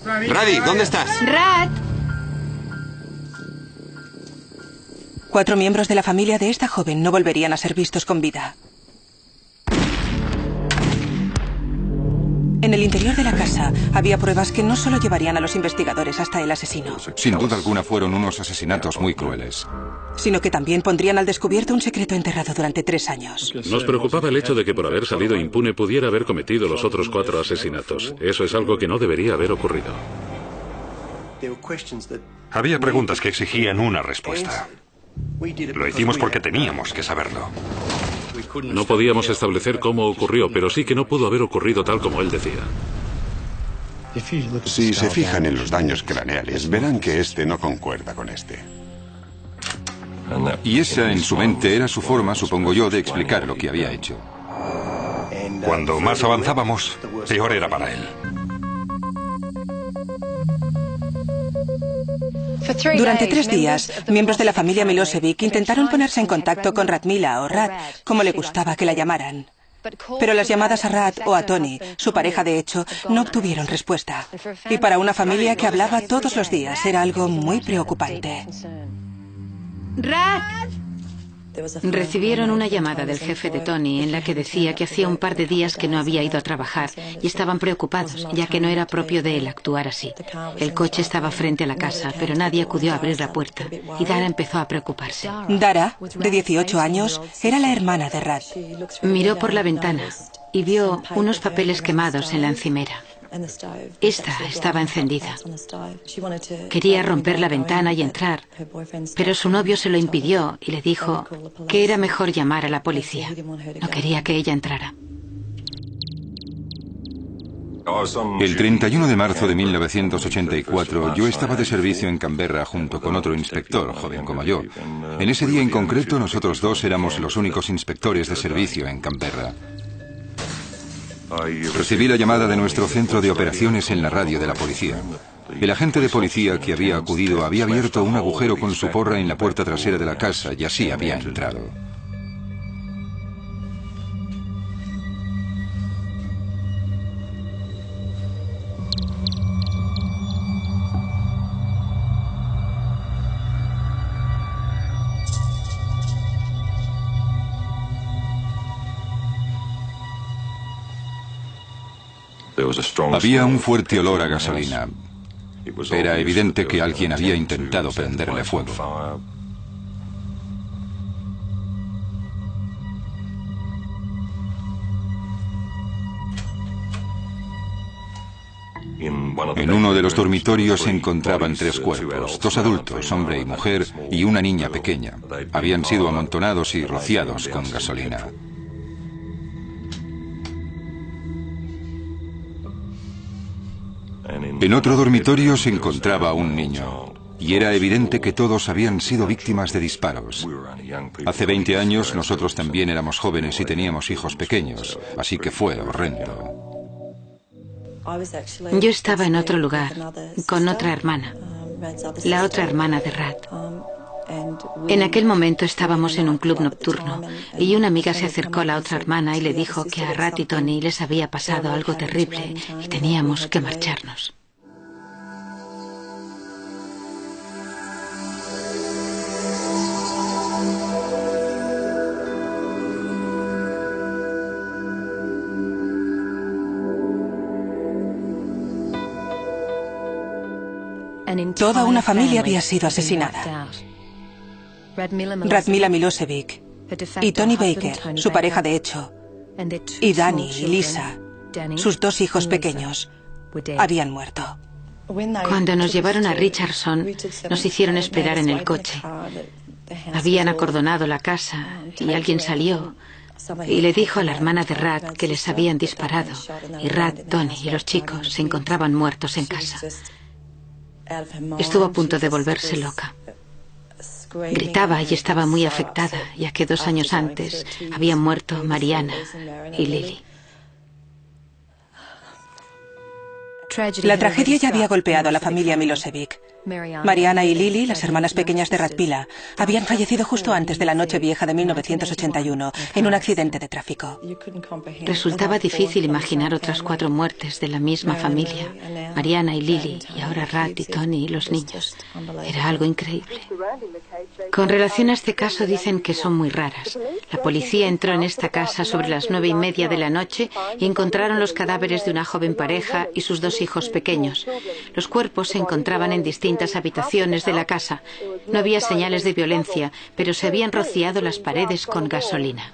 Radi, ¿dónde estás? Rad. 4 miembros de la familia de esta joven no volverían a ser vistos con vida. En el interior de la casa había pruebas que no solo llevarían a los investigadores hasta el asesino, Sin duda alguna fueron unos asesinatos muy crueles. sino que también pondrían al descubierto un secreto enterrado durante 3 años. Nos preocupaba el hecho de que por haber salido impune pudiera haber cometido los otros 4 asesinatos. Eso es algo que no debería haber ocurrido. Había preguntas que exigían una respuesta. Lo hicimos porque teníamos que saberlo. No podíamos establecer cómo ocurrió, pero sí que no pudo haber ocurrido tal como él decía. Si se fijan en los daños craneales, verán que este no concuerda con este. Y esa en su mente era su forma, supongo yo, de explicar lo que había hecho. Cuando más avanzábamos, peor era para él. Durante 3 días, miembros de la familia Milosevic intentaron ponerse en contacto con Radmila o Rad, como le gustaba que la llamaran. Pero las llamadas a Rad o a Tony, su pareja de hecho, no obtuvieron respuesta. Y para una familia que hablaba todos los días era algo muy preocupante. Rad. Recibieron una llamada del jefe de Tony en la que decía que hacía un par de días que no había ido a trabajar y estaban preocupados, ya que no era propio de él actuar así. El coche estaba frente a la casa, pero nadie acudió a abrir la puerta y Dara empezó a preocuparse. Dara, de 18 años, era la hermana de Rad. Miró por la ventana y vio unos papeles quemados en la encimera. Esta estaba encendida. Quería romper la ventana y entrar, pero su novio se lo impidió y le dijo que era mejor llamar a la policía. No quería que ella entrara. El 31 de marzo de 1984 yo estaba de servicio en Canberra junto con otro inspector, joven como yo. En ese día en concreto nosotros 2 éramos los únicos inspectores de servicio en Canberra. Recibí la llamada de nuestro centro de operaciones en la radio de la policía. El agente de policía que había acudido había abierto un agujero con su porra en la puerta trasera de la casa y así había entrado. Había un fuerte olor a gasolina. Era evidente que alguien había intentado prenderle fuego. En uno de los dormitorios se encontraban 3 cuerpos, 2 adultos, hombre y mujer, y una niña pequeña. Habían sido amontonados y rociados con gasolina. En otro dormitorio se encontraba un niño, y era evidente que todos habían sido víctimas de disparos. Hace 20 años nosotros también éramos jóvenes y teníamos hijos pequeños, así que fue horrendo. Yo estaba en otro lugar, con otra hermana, la otra hermana de Rad. En aquel momento estábamos en un club nocturno y una amiga se acercó a la otra hermana y le dijo que a Rad y Tony les había pasado algo terrible y teníamos que marcharnos. Toda una familia había sido asesinada. Radmila Milosevic y Tony Baker, su pareja de hecho, y Danny y Lisa, sus 2 hijos pequeños, habían muerto. Cuando nos llevaron a Richardson, nos hicieron esperar en el coche. Habían acordonado la casa y alguien salió y le dijo a la hermana de Rad que les habían disparado y Rad, Tony y los chicos se encontraban muertos en casa. Estuvo a punto de volverse loca. Gritaba y estaba muy afectada, ya que 2 años antes habían muerto Mariana y Lily. La tragedia ya había golpeado a la familia Milosevic. Mariana y Lily, las hermanas pequeñas de Radmila, habían fallecido justo antes de la Nochevieja de 1981 en un accidente de tráfico. Resultaba difícil imaginar otras 4 muertes de la misma familia. Mariana y Lily, y ahora Rad y Tony y los niños. Era algo increíble. Con relación a este caso dicen que son muy raras. La policía entró en esta casa sobre las 9:30 de la noche y encontraron los cadáveres de una joven pareja y sus 2 hijos pequeños. Los cuerpos se encontraban en distintas habitaciones de la casa. No había señales de violencia, pero se habían rociado las paredes con gasolina.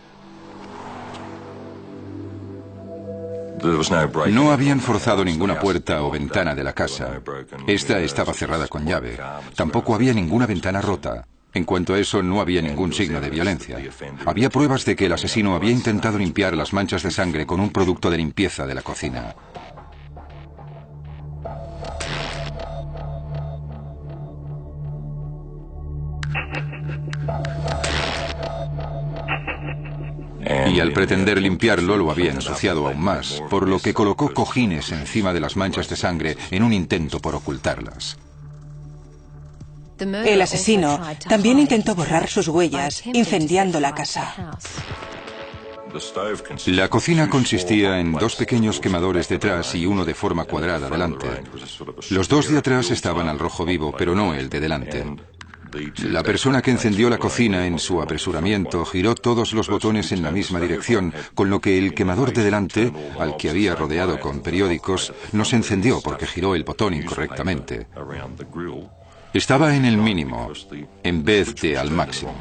No habían forzado ninguna puerta o ventana de la casa. Esta estaba cerrada con llave. Tampoco había ninguna ventana rota. En cuanto a eso, no había ningún signo de violencia. Había pruebas de que el asesino había intentado limpiar las manchas de sangre con un producto de limpieza de la cocina. Y al pretender limpiarlo lo había ensuciado aún más, por lo que colocó cojines encima de las manchas de sangre en un intento por ocultarlas. El asesino también intentó borrar sus huellas, incendiando la casa. La cocina consistía en 2 pequeños quemadores detrás y uno de forma cuadrada delante. Los 2 de atrás estaban al rojo vivo, pero no el de delante. La persona que encendió la cocina en su apresuramiento giró todos los botones en la misma dirección, con lo que el quemador de delante, al que había rodeado con periódicos, no se encendió porque giró el botón incorrectamente. Estaba en el mínimo, en vez de al máximo.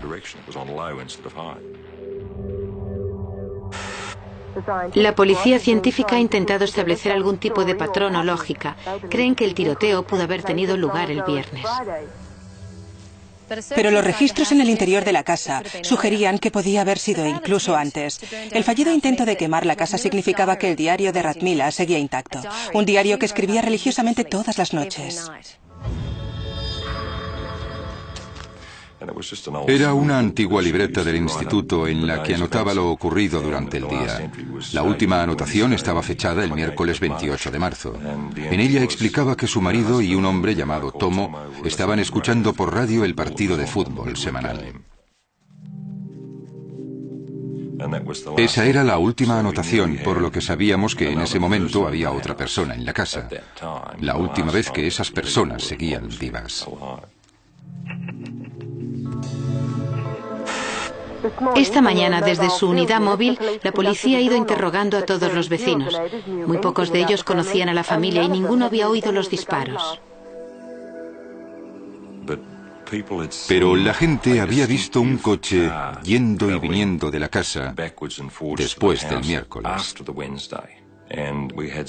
La policía científica ha intentado establecer algún tipo de patrón o lógica. Creen que el tiroteo pudo haber tenido lugar el viernes. Pero los registros en el interior de la casa sugerían que podía haber sido incluso antes. El fallido intento de quemar la casa significaba que el diario de Radmila seguía intacto. Un diario que escribía religiosamente todas las noches. Era una antigua libreta del instituto en la que anotaba lo ocurrido durante el día. La última anotación estaba fechada el miércoles 28 de marzo. En ella explicaba que su marido y un hombre llamado Tomo estaban escuchando por radio el partido de fútbol semanal. Esa era la última anotación, por lo que sabíamos que en ese momento había otra persona en la casa. La última vez que esas personas seguían vivas. Esta mañana, desde su unidad móvil, la policía ha ido interrogando a todos los vecinos. Muy pocos de ellos conocían a la familia y ninguno había oído los disparos. Pero la gente había visto un coche yendo y viniendo de la casa después del miércoles.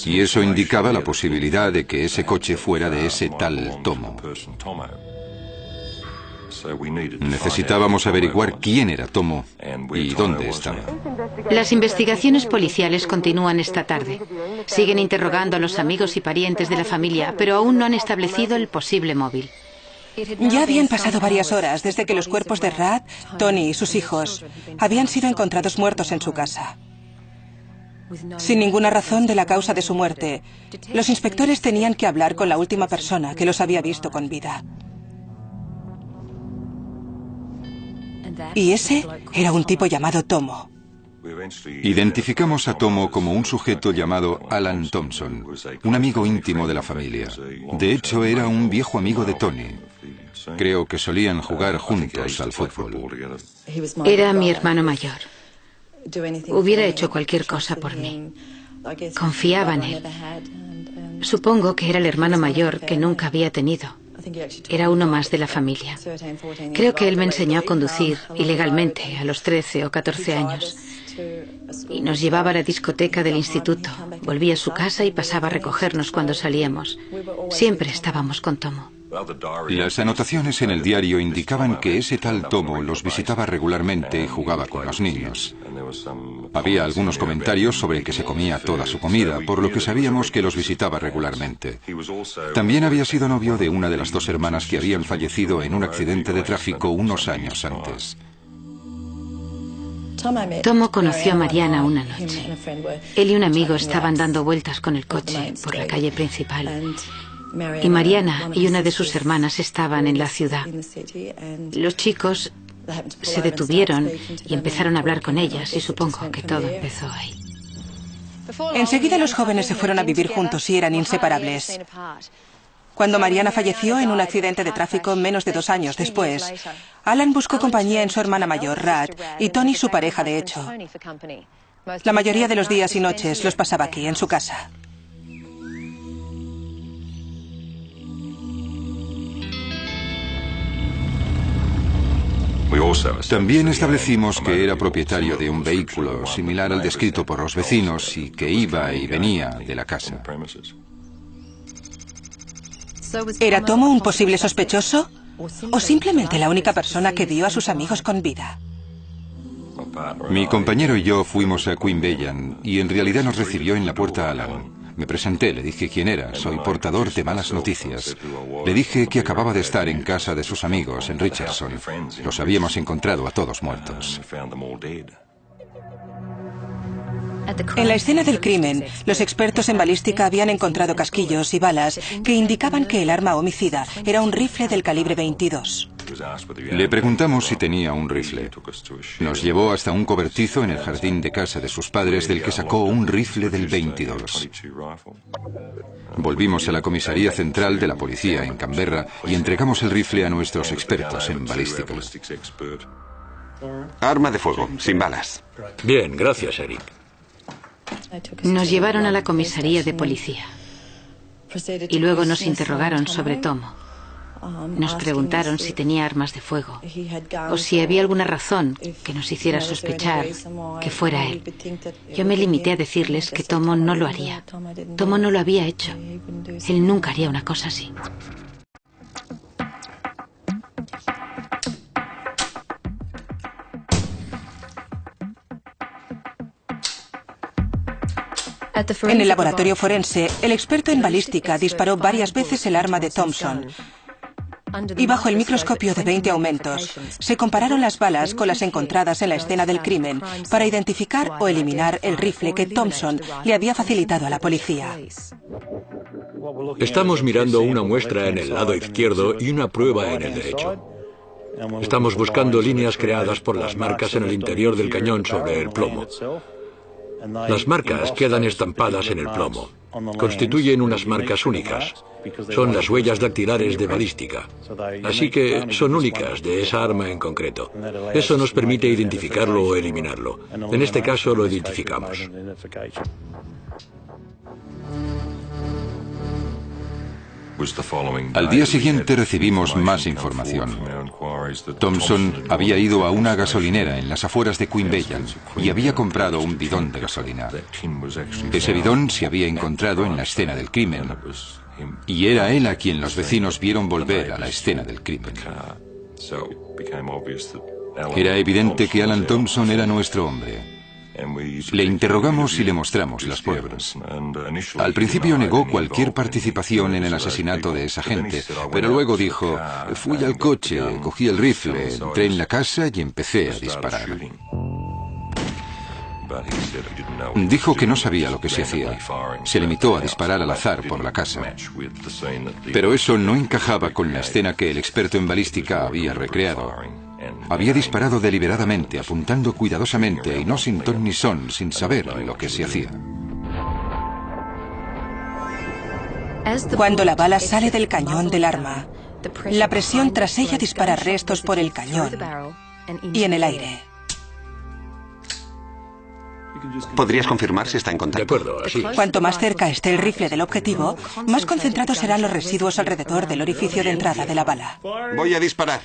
Y eso indicaba la posibilidad de que ese coche fuera de ese tal Tomo. Necesitábamos averiguar quién era Tomo y dónde estaba. Las investigaciones policiales continúan esta tarde. Siguen interrogando a los amigos y parientes de la familia, pero aún no han establecido el posible móvil. Ya habían pasado varias horas desde que los cuerpos de Rad, Tony y sus hijos habían sido encontrados muertos en su casa. Sin ninguna razón de la causa de su muerte, los inspectores tenían que hablar con la última persona que los había visto con vida. Y ese era un tipo llamado Tomo. Identificamos a Tomo como un sujeto llamado Alan Thompson, un amigo íntimo de la familia. De hecho, era un viejo amigo de Tony. Creo que solían jugar juntos al fútbol. Era mi hermano mayor. Hubiera hecho cualquier cosa por mí. Confiaba en él. Supongo que era el hermano mayor que nunca había tenido. Era uno más de la familia. Creo que él me enseñó a conducir ilegalmente a los 13 o 14 años. Y nos llevaba a la discoteca del instituto. Volvía a su casa y pasaba a recogernos cuando salíamos. Siempre estábamos con Tomo. Las anotaciones en el diario indicaban que ese tal Tomo los visitaba regularmente y jugaba con los niños. Había algunos comentarios sobre que se comía toda su comida, por lo que sabíamos que los visitaba regularmente. También había sido novio de una de las 2 hermanas que habían fallecido en un accidente de tráfico unos años antes. Tomo conoció a Mariana una noche. Él y un amigo estaban dando vueltas con el coche por la calle principal. y Mariana y una de sus hermanas estaban en la ciudad. Los chicos se detuvieron y empezaron a hablar con ellas y supongo que todo empezó ahí. Enseguida los jóvenes se fueron a vivir juntos y eran inseparables. Cuando Mariana falleció en un accidente de tráfico menos de 2 años después, Alan buscó compañía en su hermana mayor, Rad, y Tony, su pareja de hecho. La mayoría de los días y noches los pasaba aquí, en su casa. También establecimos que era propietario de un vehículo similar al descrito por los vecinos y que iba y venía de la casa. ¿Era Tomo un posible sospechoso? ¿O simplemente la única persona que vio a sus amigos con vida? Mi compañero y yo fuimos a Queanbeyan y en realidad nos recibió en la puerta Alan. Me presenté, le dije quién era, soy portador de malas noticias. Le dije que acababa de estar en casa de sus amigos en Richardson. Los habíamos encontrado a todos muertos. En la escena del crimen, los expertos en balística habían encontrado casquillos y balas que indicaban que el arma homicida era un rifle del calibre 22. Le preguntamos si tenía un rifle. Nos llevó hasta un cobertizo en el jardín de casa de sus padres del que sacó un rifle del 22. Volvimos a la comisaría central de la policía en Canberra y entregamos el rifle a nuestros expertos en balística. Arma de fuego, sin balas. Bien, gracias, Eric. Nos llevaron a la comisaría de policía y luego nos interrogaron sobre Tomo. Nos preguntaron si tenía armas de fuego o si había alguna razón que nos hiciera sospechar que fuera él. Yo me limité a decirles que Tomo no lo haría. Tomo no lo había hecho. Él nunca haría una cosa así. En el laboratorio forense, el experto en balística disparó varias veces el arma de Thompson. Y bajo el microscopio de 20 aumentos, se compararon las balas con las encontradas en la escena del crimen para identificar o eliminar el rifle que Thompson le había facilitado a la policía. Estamos mirando una muestra en el lado izquierdo y una prueba en el derecho. Estamos buscando líneas creadas por las marcas en el interior del cañón sobre el plomo. Las marcas quedan estampadas en el plomo. Constituyen unas marcas únicas. Son las huellas dactilares de balística. Así que son únicas de esa arma en concreto. Eso nos permite identificarlo o eliminarlo. En este caso lo identificamos. Al día siguiente recibimos más información. Thompson había ido a una gasolinera en las afueras de Queanbeyan y había comprado un bidón de gasolina. Ese bidón se había encontrado en la escena del crimen y era él a quien los vecinos vieron volver a la escena del crimen. Era evidente que Alan Thompson era nuestro hombre. Le interrogamos y le mostramos las pruebas. Al principio negó cualquier participación en el asesinato de esa gente, pero luego dijo: fui al coche, cogí el rifle, entré en la casa y empecé a disparar. Dijo que no sabía lo que se hacía. Se limitó a disparar al azar por la casa. Pero eso no encajaba con la escena que el experto en balística había recreado. Había disparado deliberadamente, apuntando cuidadosamente y no sin ton ni son, sin saber lo que se hacía. Cuando la bala sale del cañón del arma, la presión tras ella dispara restos por el cañón y en el aire. ¿Podrías confirmar si está en De contacto? acuerdo, así. Cuanto más cerca esté el rifle del objetivo, más concentrados serán los residuos alrededor del orificio de entrada de la bala. Voy a disparar.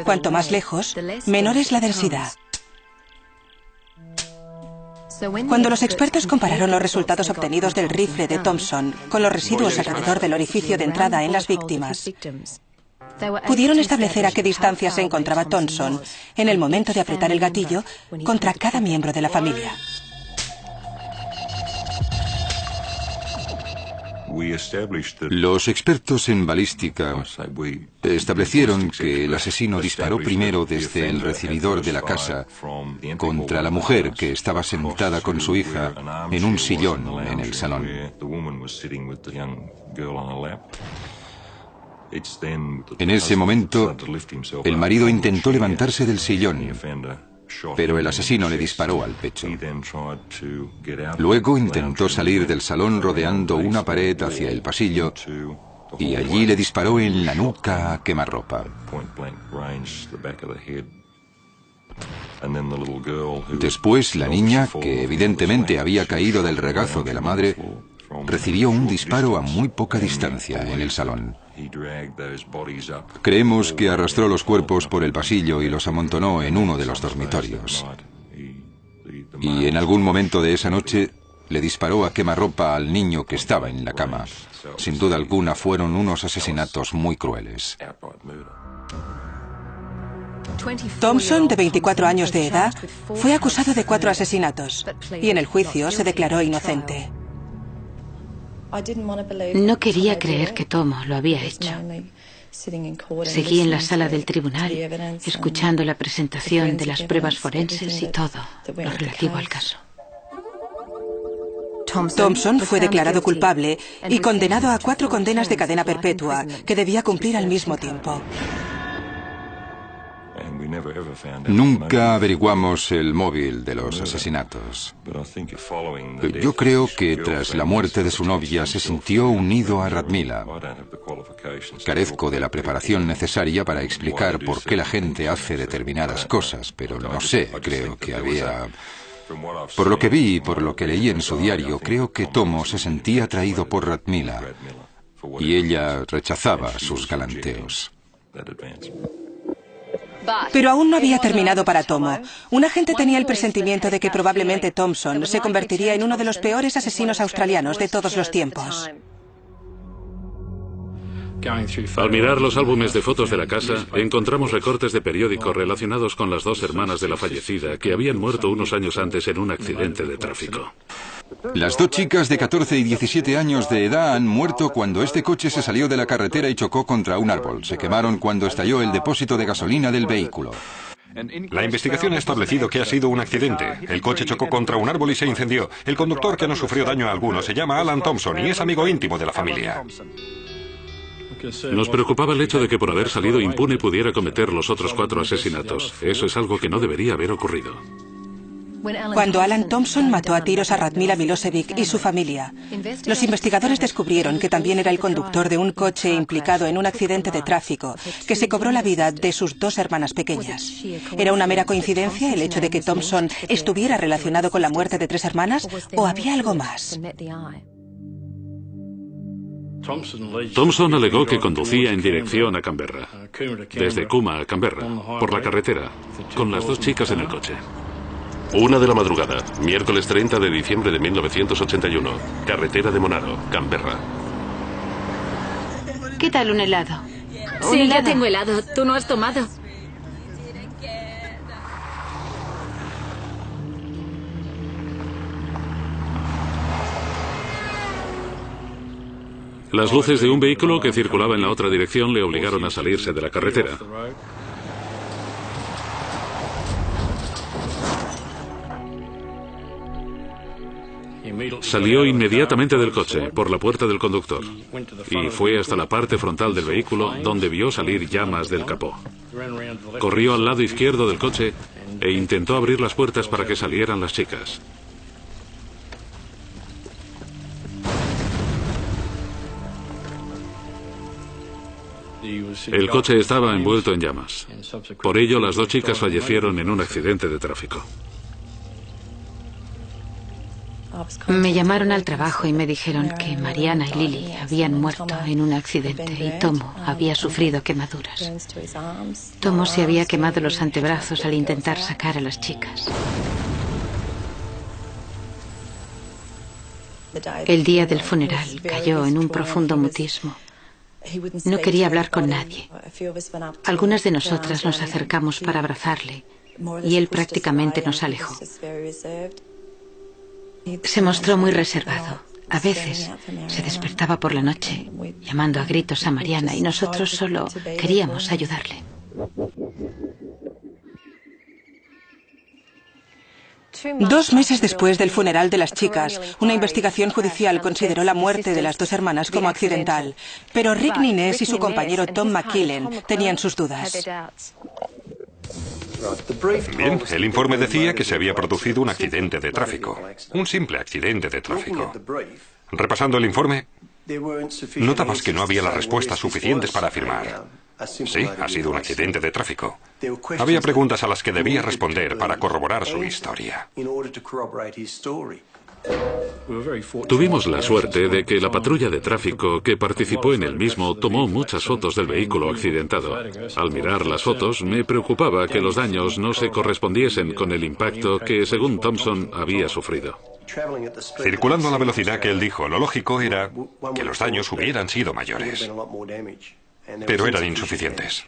Cuanto más lejos, menor es la densidad. Cuando los expertos compararon los resultados obtenidos del rifle de Thompson con los residuos alrededor del orificio de entrada en las víctimas, pudieron establecer a qué distancia se encontraba Thompson en el momento de apretar el gatillo contra cada miembro de la familia. Los expertos en balística establecieron que el asesino disparó primero desde el recibidor de la casa contra la mujer que estaba sentada con su hija en un sillón en el salón. En ese momento, el marido intentó levantarse del sillón, pero el asesino le disparó al pecho. Luego intentó salir del salón rodeando una pared hacia el pasillo y allí le disparó en la nuca a quemarropa. Después, la niña, que evidentemente había caído del regazo de la madre, recibió un disparo a muy poca distancia en el salón. Creemos que arrastró los cuerpos por el pasillo y los amontonó en uno de los dormitorios. Y en algún momento de esa noche le disparó a quemarropa al niño que estaba en la cama. Sin duda alguna fueron unos asesinatos muy crueles. Thompson, de 24 años de edad, fue acusado de 4 asesinatos y en el juicio se declaró inocente. No quería creer que Tomo lo había hecho. Seguí en la sala del tribunal, escuchando la presentación de las pruebas forenses y todo lo relativo al caso. Thompson fue declarado culpable y condenado a 4 condenas de cadena perpetua que debía cumplir al mismo tiempo. Nunca averiguamos el móvil de los asesinatos. Yo creo que tras la muerte de su novia se sintió unido a Radmila. Carezco de la preparación necesaria para explicar por qué la gente hace determinadas cosas, pero no sé, creo que había... Por lo que vi y por lo que leí en su diario, creo que Tomo se sentía atraído por Radmila y ella rechazaba sus galanteos. Pero aún no había terminado para Tomo. Un agente tenía el presentimiento de que probablemente Thompson se convertiría en uno de los peores asesinos australianos de todos los tiempos. Al mirar los álbumes de fotos de la casa, encontramos recortes de periódicos relacionados con las 2 hermanas de la fallecida que habían muerto unos años antes en un accidente de tráfico. Las 2 chicas de 14 y 17 años de edad han muerto cuando este coche se salió de la carretera y chocó contra un árbol. Se quemaron cuando estalló el depósito de gasolina del vehículo. La investigación ha establecido que ha sido un accidente. El coche chocó contra un árbol y se incendió. El conductor, que no sufrió daño alguno, se llama Alan Thompson y es amigo íntimo de la familia. Nos preocupaba el hecho de que por haber salido impune pudiera cometer los otros 4 asesinatos. Eso es algo que no debería haber ocurrido. Cuando Alan Thompson mató a tiros a Radmila Milosevic y su familia, los investigadores descubrieron que también era el conductor de un coche implicado en un accidente de tráfico que se cobró la vida de sus 2 hermanas pequeñas. ¿Era una mera coincidencia el hecho de que Thompson estuviera relacionado con la muerte de 3 hermanas o había algo más? Thompson alegó que conducía en dirección a Canberra, desde Cooma a Canberra, por la carretera, con las 2 chicas en el coche. 1 de la madrugada, miércoles 30 de diciembre de 1981, carretera de Monaro, Canberra. ¿Qué tal un helado? Sí, ya tengo helado. ¿Tú no has tomado? Las luces de un vehículo que circulaba en la otra dirección le obligaron a salirse de la carretera. Salió inmediatamente del coche, por la puerta del conductor, y fue hasta la parte frontal del vehículo donde vio salir llamas del capó. Corrió al lado izquierdo del coche e intentó abrir las puertas para que salieran las chicas. El coche estaba envuelto en llamas. Por ello, las 2 chicas fallecieron en un accidente de tráfico. Me llamaron al trabajo y me dijeron que Mariana y Lily habían muerto en un accidente y Tomo había sufrido quemaduras. Tomo se había quemado los antebrazos al intentar sacar a las chicas. El día del funeral cayó en un profundo mutismo. No quería hablar con nadie. Algunas de nosotras nos acercamos para abrazarle y él prácticamente nos alejó. Se mostró muy reservado. A veces se despertaba por la noche llamando a gritos a Mariana y nosotros solo queríamos ayudarle. Dos meses después del funeral de las chicas, una investigación judicial consideró la muerte de las dos hermanas como accidental, pero Rick Nines y su compañero Tom McKillen tenían sus dudas. Bien, el informe decía que se había producido un accidente de tráfico, un simple accidente de tráfico. Repasando el informe, notabas que no había las respuestas suficientes para afirmar. Sí, ha sido un accidente de tráfico. Había preguntas a las que debía responder para corroborar su historia. Tuvimos la suerte de que la patrulla de tráfico que participó en el mismo tomó muchas fotos del vehículo accidentado. Al mirar las fotos, me preocupaba que los daños no se correspondiesen con el impacto que, según Thompson, había sufrido. Circulando a la velocidad que él dijo, lo lógico era que los daños hubieran sido mayores, pero eran insuficientes.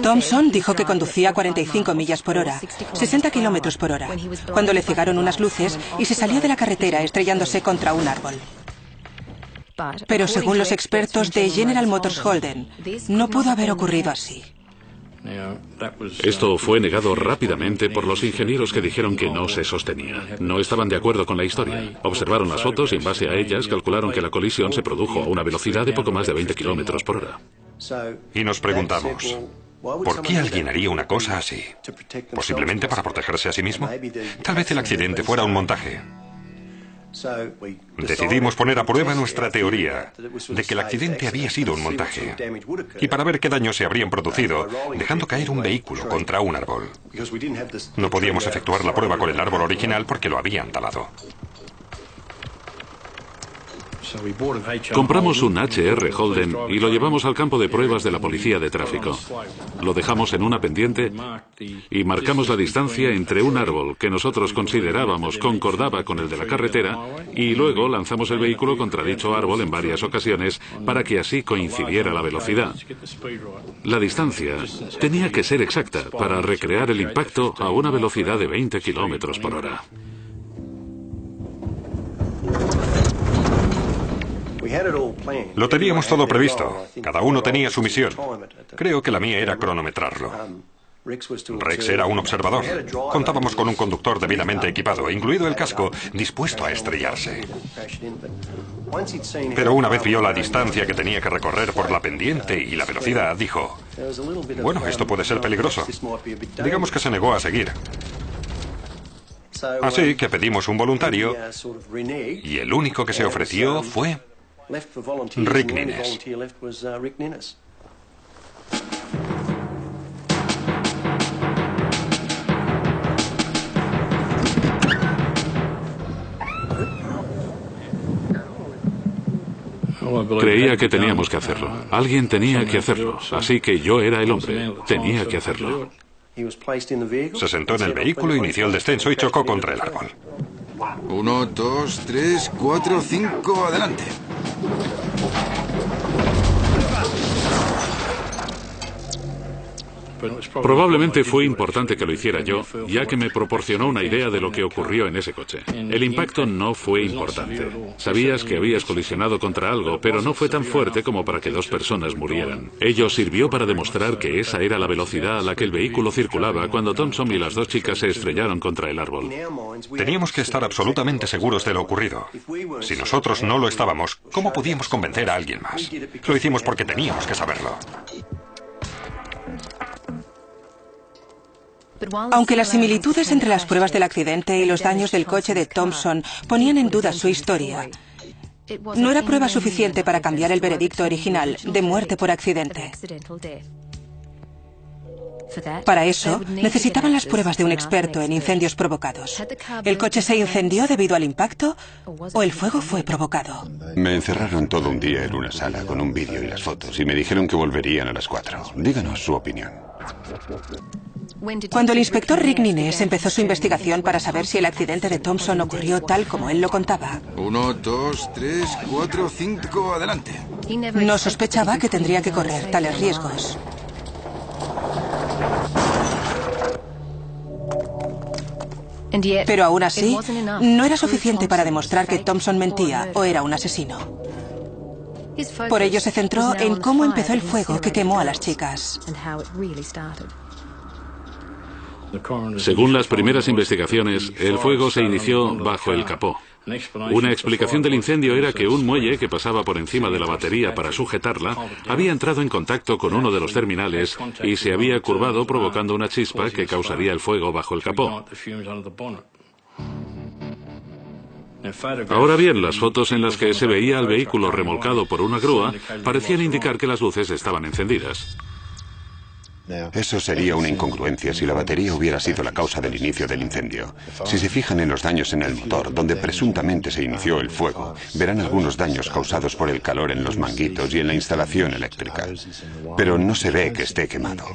Thompson dijo que conducía a 45 millas por hora, 60 kilómetros por hora, cuando le cegaron unas luces y se salió de la carretera estrellándose contra un árbol. Pero según los expertos de General Motors Holden, no pudo haber ocurrido así. Esto fue negado rápidamente por los ingenieros que dijeron que no se sostenía. No estaban de acuerdo con la historia. Observaron las fotos y en base a ellas calcularon que la colisión se produjo a una velocidad de poco más de 20 kilómetros por hora. Y nos preguntamos, ¿por qué alguien haría una cosa así? ¿Posiblemente para protegerse a sí mismo? Tal vez el accidente fuera un montaje. Decidimos poner a prueba nuestra teoría de que el accidente había sido un montaje y para ver qué daños se habrían producido dejando caer un vehículo contra un árbol. No podíamos efectuar la prueba con el árbol original porque lo habían talado. Compramos un HR Holden y lo llevamos al campo de pruebas de la policía de tráfico. Lo dejamos en una pendiente y marcamos la distancia entre un árbol que nosotros considerábamos concordaba con el de la carretera y luego lanzamos el vehículo contra dicho árbol en varias ocasiones para que así coincidiera la velocidad. La distancia tenía que ser exacta para recrear el impacto a una velocidad de 20 kilómetros por hora. Lo teníamos todo previsto. Cada uno tenía su misión. Creo que la mía era cronometrarlo. Rex era un observador. Contábamos con un conductor debidamente equipado, incluido el casco, dispuesto a estrellarse. Pero una vez vio la distancia que tenía que recorrer por la pendiente y la velocidad, dijo, bueno, esto puede ser peligroso. Digamos que se negó a seguir. Así que pedimos un voluntario y el único que se ofreció fue Rick Nines. Creía que teníamos que hacerlo. Alguien tenía que hacerlo. Así que yo era el hombre. Tenía que hacerlo. Se sentó en el vehículo, inició el descenso y chocó contra el árbol. 1, 2, 3, 4, 5, adelante. Probablemente fue importante que lo hiciera yo, ya que me proporcionó una idea de lo que ocurrió en ese coche. El impacto no fue importante. Sabías que habías colisionado contra algo, pero no fue tan fuerte como para que dos personas murieran. Ello sirvió para demostrar que esa era la velocidad a la que el vehículo circulaba cuando Thompson y las dos chicas se estrellaron contra el árbol. Teníamos que estar absolutamente seguros de lo ocurrido. Si nosotros no lo estábamos, ¿cómo podíamos convencer a alguien más? Lo hicimos porque teníamos que saberlo. Aunque las similitudes entre las pruebas del accidente y los daños del coche de Thompson ponían en duda su historia, no era prueba suficiente para cambiar el veredicto original de muerte por accidente. Para eso, necesitaban las pruebas de un experto en incendios provocados. ¿El coche se incendió debido al impacto o el fuego fue provocado? Me encerraron todo un día en una sala con un vídeo y las fotos y me dijeron que volverían a las 4. Díganos su opinión. Cuando el inspector Rick Nines empezó su investigación para saber si el accidente de Thompson ocurrió tal como él lo contaba, 1, 2, 3, 4, 5, adelante. no sospechaba que tendría que correr tales riesgos. Pero aún así, no era suficiente para demostrar que Thompson mentía o era un asesino. Por ello se centró en cómo empezó el fuego que quemó a las chicas. Según las primeras investigaciones, el fuego se inició bajo el capó. Una explicación del incendio era que un muelle que pasaba por encima de la batería para sujetarla había entrado en contacto con uno de los terminales y se había curvado provocando una chispa que causaría el fuego bajo el capó. Ahora bien, las fotos en las que se veía al vehículo remolcado por una grúa parecían indicar que las luces estaban encendidas. Eso sería una incongruencia si la batería hubiera sido la causa del inicio del incendio. Si se fijan en los daños en el motor, donde presuntamente se inició el fuego, verán algunos daños causados por el calor en los manguitos y en la instalación eléctrica. Pero no se ve que esté quemado.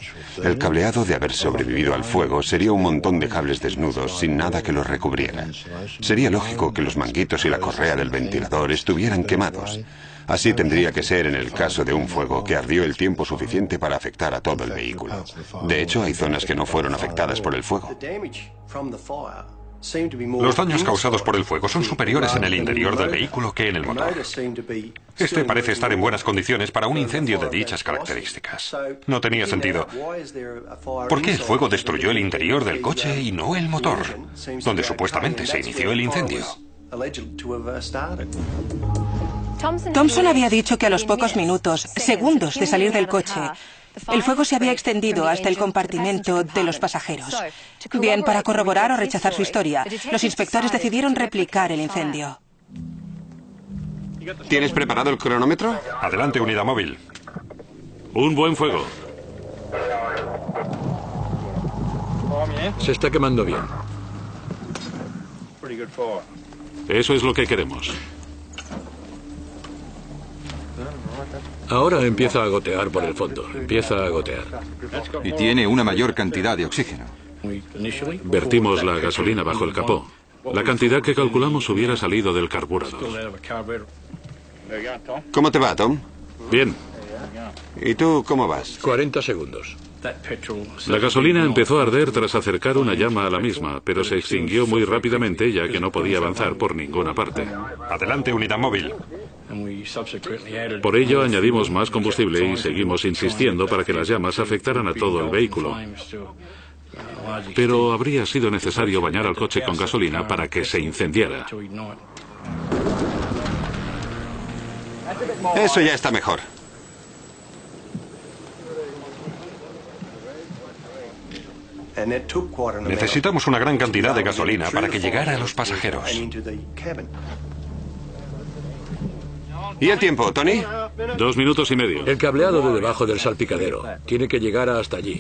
El cableado de haber sobrevivido al fuego sería un montón de cables desnudos sin nada que los recubriera. Sería lógico que los manguitos y la correa del ventilador estuvieran quemados. Así tendría que ser en el caso de un fuego que ardió el tiempo suficiente para afectar a todo el vehículo. De hecho, hay zonas que no fueron afectadas por el fuego. Los daños causados por el fuego son superiores en el interior del vehículo que en el motor. Este parece estar en buenas condiciones para un incendio de dichas características. No tenía sentido. ¿Por qué el fuego destruyó el interior del coche y no el motor, donde supuestamente se inició el incendio? Thompson había dicho que a los pocos minutos, segundos de salir del coche, el fuego se había extendido hasta el compartimento de los pasajeros. Bien, para corroborar o rechazar su historia, los inspectores decidieron replicar el incendio. ¿Tienes preparado el cronómetro? Adelante, unidad móvil. Un buen fuego. Se está quemando bien. Eso es lo que queremos. Ahora empieza a gotear por el fondo. Empieza a gotear. Y tiene una mayor cantidad de oxígeno. Vertimos la gasolina bajo el capó. La cantidad que calculamos hubiera salido del carburador. ¿Cómo te va, Tom? Bien. ¿Y tú cómo vas? 40 segundos. La gasolina empezó a arder tras acercar una llama a la misma, pero se extinguió muy rápidamente ya que no podía avanzar por ninguna parte. Adelante, unidad móvil. Por ello añadimos más combustible y seguimos insistiendo para que las llamas afectaran a todo el vehículo. Pero habría sido necesario bañar al coche con gasolina para que se incendiara. Eso ya está mejor. Necesitamos una gran cantidad de gasolina para que llegara a los pasajeros. ¿Y el tiempo, Tony? 2 minutos y medio. El cableado de debajo del salpicadero tiene que llegar hasta allí.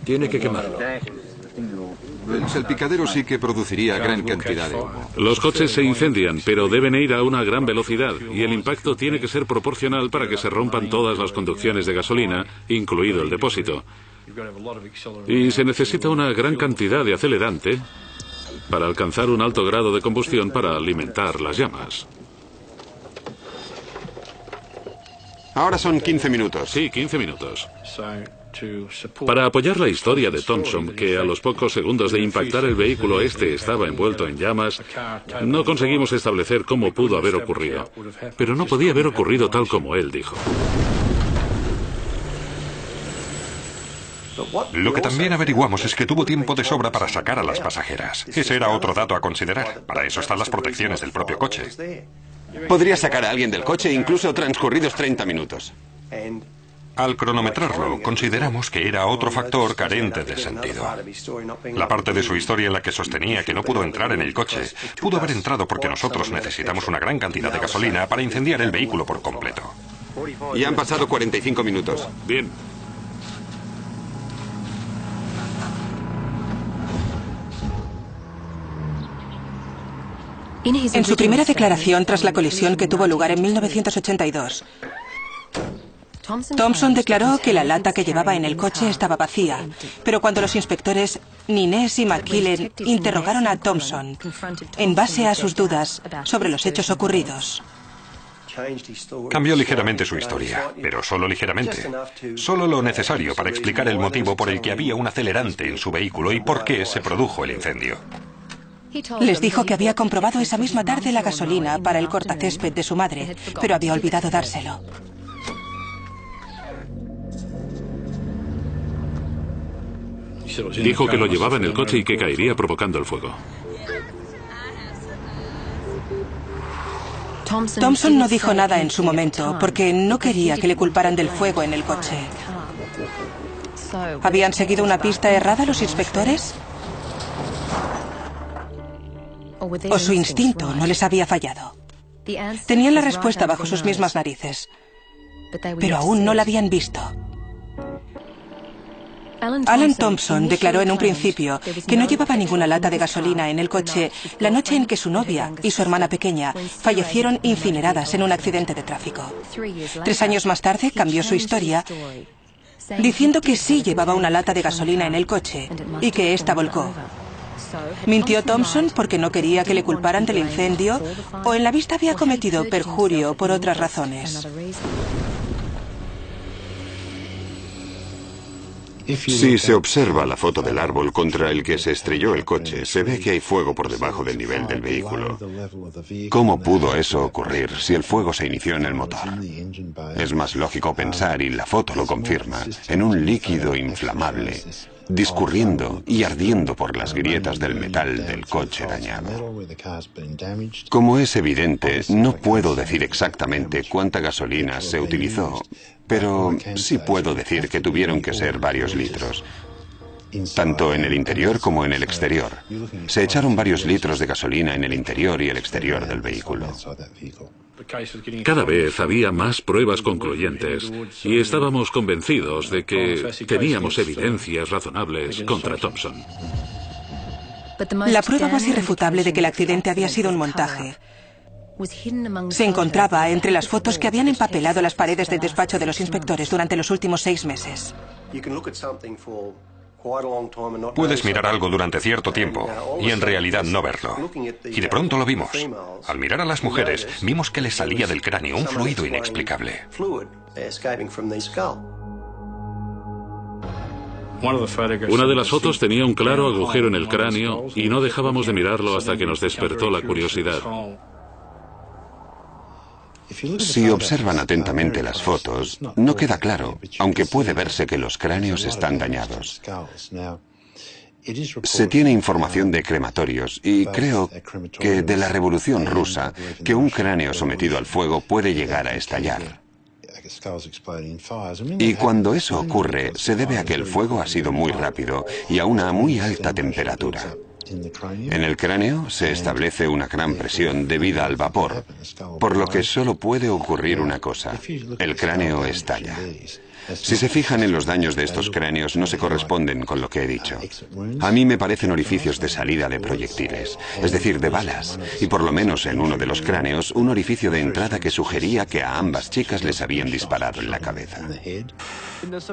Tiene que quemarlo. El salpicadero sí que produciría gran cantidad de humo. Los coches se incendian, pero deben ir a una gran velocidad y el impacto tiene que ser proporcional para que se rompan todas las conducciones de gasolina, incluido el depósito. Y se necesita una gran cantidad de acelerante para alcanzar un alto grado de combustión para alimentar las llamas. Ahora son 15 minutos. Sí, 15 minutos. Para apoyar la historia de Thompson, que a los pocos segundos de impactar el vehículo estaba envuelto en llamas, no conseguimos establecer cómo pudo haber ocurrido. Pero no podía haber ocurrido tal como él dijo. Lo que también averiguamos es que tuvo tiempo de sobra para sacar a las pasajeras. Ese era otro dato a considerar. Para eso están las protecciones del propio coche. Podría sacar a alguien del coche incluso transcurridos 30 minutos. Al cronometrarlo, consideramos que era otro factor carente de sentido. La parte de su historia en la que sostenía que no pudo entrar en el coche, pudo haber entrado porque nosotros necesitamos una gran cantidad de gasolina para incendiar el vehículo por completo. Y han pasado 45 minutos. Bien. En su primera declaración tras la colisión que tuvo lugar en 1982, Thompson declaró que la lata que llevaba en el coche estaba vacía, pero cuando los inspectores Nines y McKillen interrogaron a Thompson en base a sus dudas sobre los hechos ocurridos, Cambió ligeramente su historia, pero solo ligeramente. Solo lo necesario para explicar el motivo por el que había un acelerante en su vehículo y por qué se produjo el incendio. Les dijo que había comprobado esa misma tarde la gasolina para el cortacésped de su madre, pero había olvidado dárselo. Dijo que lo llevaba en el coche y que caería provocando el fuego. Thompson no dijo nada en su momento porque no quería que le culparan del fuego en el coche. ¿Habían seguido una pista errada los inspectores? ¿O su instinto no les había fallado? Tenían la respuesta bajo sus mismas narices, pero aún no la habían visto. Alan Thompson declaró en un principio que no llevaba ninguna lata de gasolina en el coche la noche en que su novia y su hermana pequeña fallecieron incineradas en un accidente de tráfico. 3 años más tarde cambió su historia, diciendo que sí llevaba una lata de gasolina en el coche y que ésta volcó. ¿Mintió Thompson porque no quería que le culparan del incendio o en la vista había cometido perjurio por otras razones? Si se observa la foto del árbol contra el que se estrelló el coche, se ve que hay fuego por debajo del nivel del vehículo. ¿Cómo pudo eso ocurrir si el fuego se inició en el motor? Es más lógico pensar, y la foto lo confirma, en un líquido inflamable, discurriendo y ardiendo por las grietas del metal del coche dañado. Como es evidente, no puedo decir exactamente cuánta gasolina se utilizó, pero sí puedo decir que tuvieron que ser varios litros, tanto en el interior como en el exterior. Se echaron varios litros de gasolina en el interior y el exterior del vehículo. Cada vez había más pruebas concluyentes y estábamos convencidos de que teníamos evidencias razonables contra Thompson. La prueba más irrefutable de que el accidente había sido un montaje se encontraba entre las fotos que habían empapelado las paredes del despacho de los inspectores durante los últimos 6 meses. Puedes mirar algo durante cierto tiempo y en realidad no verlo. Y de pronto lo vimos. Al mirar a las mujeres, vimos que les salía del cráneo un fluido inexplicable. Una de las fotos tenía un claro agujero en el cráneo y no dejábamos de mirarlo hasta que nos despertó la curiosidad. Si observan atentamente las fotos, no queda claro, aunque puede verse que los cráneos están dañados. Se tiene información de crematorios y creo que de la Revolución Rusa que un cráneo sometido al fuego puede llegar a estallar. Y cuando eso ocurre, se debe a que el fuego ha sido muy rápido y a una muy alta temperatura. En el cráneo se establece una gran presión debida al vapor, por lo que solo puede ocurrir una cosa: el cráneo estalla. Si se fijan en los daños de estos cráneos, no se corresponden con lo que he dicho. A mí me parecen orificios de salida de proyectiles, es decir, de balas, y por lo menos en uno de los cráneos, un orificio de entrada que sugería que a ambas chicas les habían disparado en la cabeza.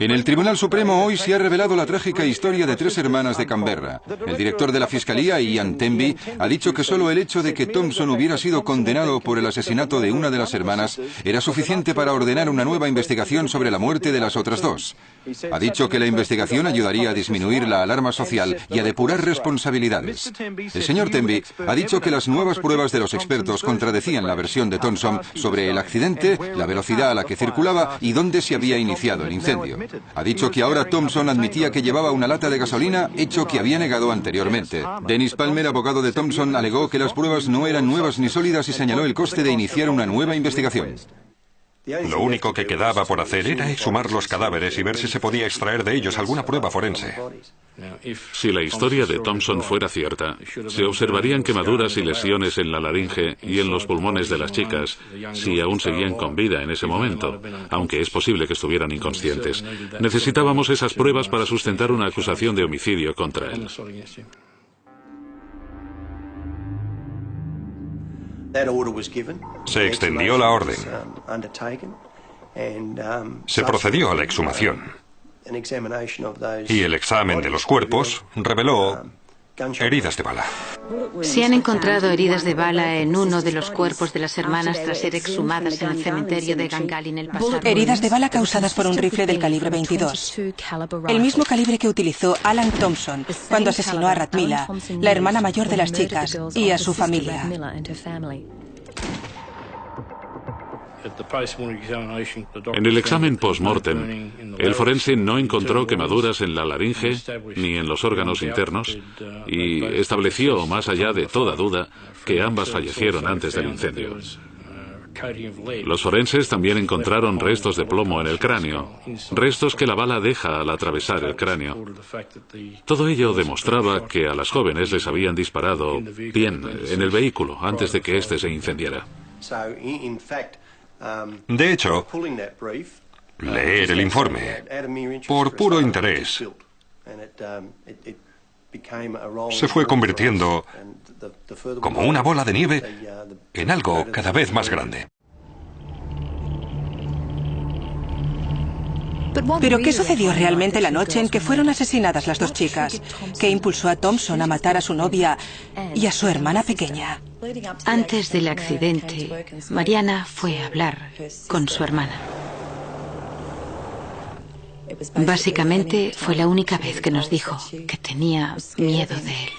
En el Tribunal Supremo hoy se ha revelado la trágica historia de 3 hermanas de Canberra. El director de la Fiscalía, Ian Temby, ha dicho que solo el hecho de que Thompson hubiera sido condenado por el asesinato de una de las hermanas era suficiente para ordenar una nueva investigación sobre la muerte de las otras 2. Ha dicho que la investigación ayudaría a disminuir la alarma social y a depurar responsabilidades. El señor Temby ha dicho que las nuevas pruebas de los expertos contradecían la versión de Thompson sobre el accidente, la velocidad a la que circulaba y dónde se había iniciado el incendio. Ha dicho que ahora Thompson admitía que llevaba una lata de gasolina, hecho que había negado anteriormente. Dennis Palmer, abogado de Thompson, alegó que las pruebas no eran nuevas ni sólidas y señaló el coste de iniciar una nueva investigación. Lo único que quedaba por hacer era exhumar los cadáveres y ver si se podía extraer de ellos alguna prueba forense. Si la historia de Thompson fuera cierta, se observarían quemaduras y lesiones en la laringe y en los pulmones de las chicas, si aún seguían con vida en ese momento, aunque es posible que estuvieran inconscientes. Necesitábamos esas pruebas para sustentar una acusación de homicidio contra él. Se extendió la orden. Se procedió a la exhumación. Y el examen de los cuerpos reveló Heridas de bala. Se han encontrado heridas de bala en uno de los cuerpos de las hermanas tras ser exhumadas en el cementerio de Gangali en el pasado. Heridas de bala causadas por un rifle del calibre 22. El mismo calibre que utilizó Alan Thompson cuando asesinó a Radmila, la hermana mayor de las chicas, y a su familia. En el examen post-mortem, el forense no encontró quemaduras en la laringe ni en los órganos internos y estableció, más allá de toda duda, que ambas fallecieron antes del incendio. Los forenses también encontraron restos de plomo en el cráneo, restos que la bala deja al atravesar el cráneo. Todo ello demostraba que a las jóvenes les habían disparado bien en el vehículo antes de que éste se incendiara. De hecho, leer el informe, por puro interés, se fue convirtiendo, como una bola de nieve, en algo cada vez más grande. ¿Pero qué sucedió realmente la noche en que fueron asesinadas las dos chicas? ¿Qué impulsó a Thompson a matar a su novia y a su hermana pequeña? Antes del accidente, Mariana fue a hablar con su hermana. Básicamente fue la única vez que nos dijo que tenía miedo de él.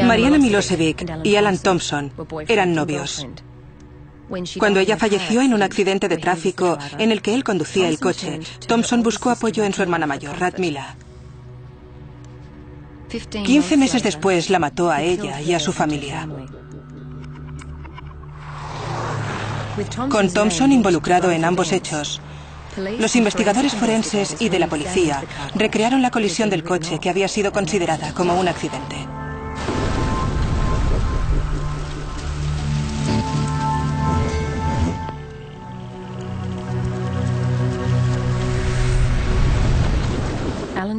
Mariana Milosevic y Alan Thompson eran novios. Cuando ella falleció en un accidente de tráfico en el que él conducía el coche, Thompson buscó apoyo en su hermana mayor, Radmila. 15 meses después la mató a ella y a su familia. Con Thompson involucrado en ambos hechos, los investigadores forenses y de la policía recrearon la colisión del coche que había sido considerada como un accidente.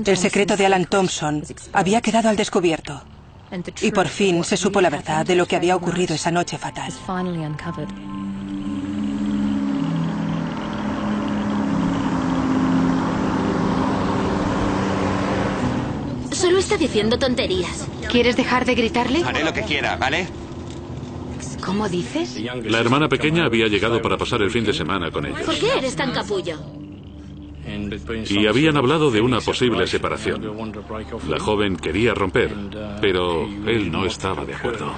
El secreto de Alan Thompson había quedado al descubierto. Y por fin se supo la verdad de lo que había ocurrido esa noche fatal. Solo está diciendo tonterías. ¿Quieres dejar de gritarle? Haré lo que quiera, ¿vale? ¿Cómo dices? La hermana pequeña había llegado para pasar el fin de semana con ellos. ¿Por qué eres tan capullo? Y habían hablado de una posible separación. La joven quería romper, pero él no estaba de acuerdo.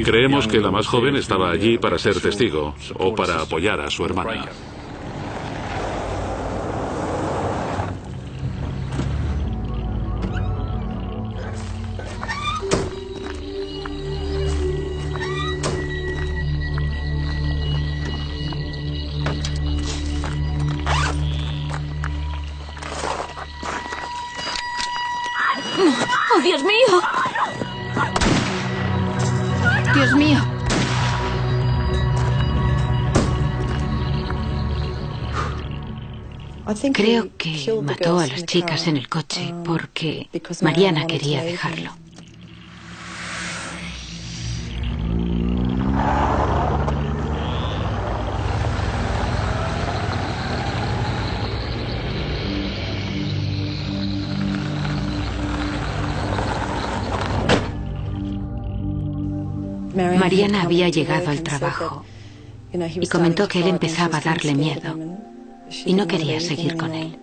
Creemos que la más joven estaba allí para ser testigo o para apoyar a su hermana. ¡Oh, Dios mío! ¡Dios mío! Creo que mató a las chicas en el coche porque Mariana quería dejarlo. Mariana había llegado al trabajo y comentó que él empezaba a darle miedo y no quería seguir con él.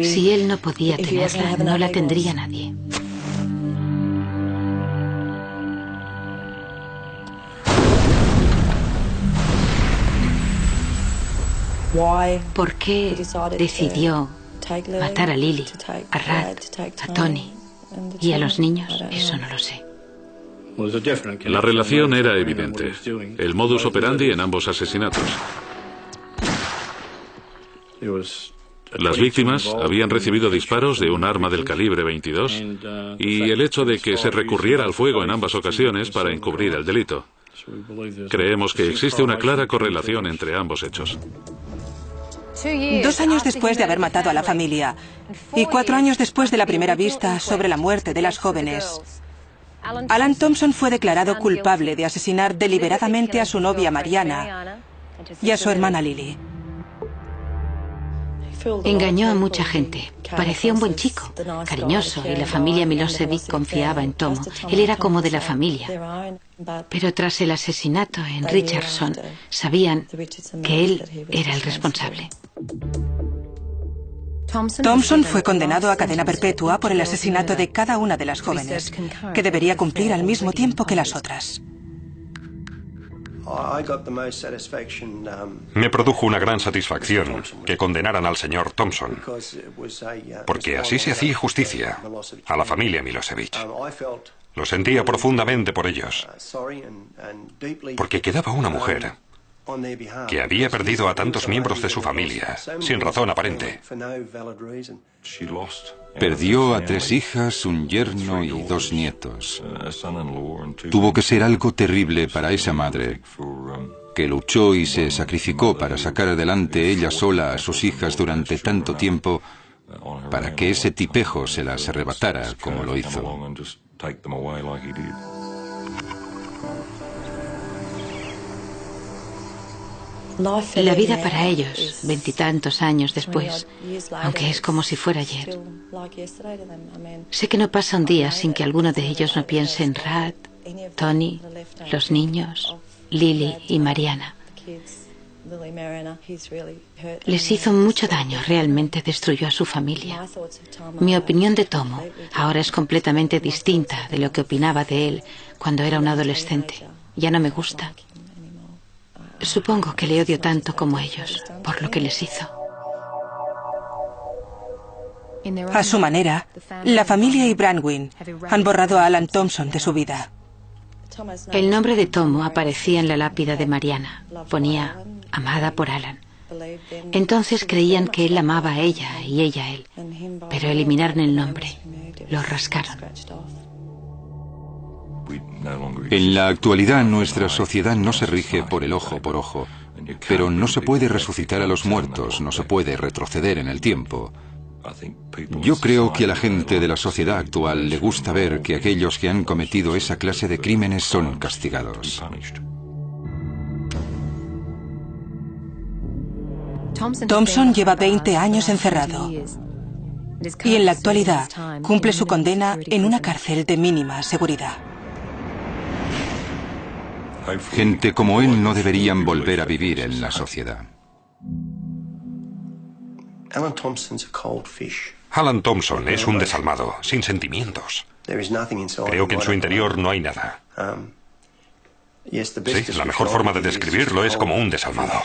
Si él no podía tenerla, no la tendría nadie. ¿Por qué decidió matar a Lily, a Rad, a Tony y a los niños? Eso no lo sé. La relación era evidente. El modus operandi en ambos asesinatos. Las víctimas habían recibido disparos de un arma del calibre 22 y el hecho de que se recurriera al fuego en ambas ocasiones para encubrir el delito. Creemos que existe una clara correlación entre ambos hechos. 2 años después de haber matado a la familia y 4 años después de la primera vista sobre la muerte de las jóvenes, Alan Thompson fue declarado culpable de asesinar deliberadamente a su novia Mariana y a su hermana Lily. Engañó a mucha gente. Parecía un buen chico, cariñoso, y la familia Milosevic confiaba en Tomo. Él era como de la familia. Pero tras el asesinato en Richardson, sabían que él era el responsable. Thompson fue condenado a cadena perpetua por el asesinato de cada una de las jóvenes, que debería cumplir al mismo tiempo que las otras. Me produjo una gran satisfacción que condenaran al señor Thompson, porque así se hacía justicia a la familia Milosevic. Lo sentía profundamente por ellos, porque quedaba una mujer que había perdido a tantos miembros de su familia, sin razón aparente. Perdió a 3 hijas, un yerno y 2 nietos. Tuvo que ser algo terrible para esa madre, que luchó y se sacrificó para sacar adelante ella sola a sus hijas durante tanto tiempo, para que ese tipejo se las arrebatara como lo hizo. La vida para ellos, 20 y tantos años después, aunque es como si fuera ayer. Sé que no pasa un día sin que alguno de ellos no piense en Rad, Tony, los niños, Lily y Mariana. Les hizo mucho daño, realmente destruyó a su familia. Mi opinión de Tomo ahora es completamente distinta de lo que opinaba de él cuando era un adolescente. Ya no me gusta. Supongo que le odio tanto como ellos, por lo que les hizo. A su manera, la familia y Brandywine han borrado a Alan Thompson de su vida. El nombre de Tomo aparecía en la lápida de Mariana. Ponía, amada por Alan. Entonces creían que él amaba a ella y ella a él, pero eliminaron el nombre, lo rascaron. En la actualidad nuestra sociedad no se rige por el ojo por ojo, pero no se puede resucitar a los muertos, no se puede retroceder en el tiempo. Yo creo que a la gente de la sociedad actual le gusta ver que aquellos que han cometido esa clase de crímenes son castigados. Thompson lleva 20 años encerrado y en la actualidad cumple su condena en una cárcel de mínima seguridad. Gente como él no deberían volver a vivir en la sociedad. Alan Thompson es un desalmado, sin sentimientos. Creo que en su interior no hay nada. Sí, la mejor forma de describirlo es como un desalmado.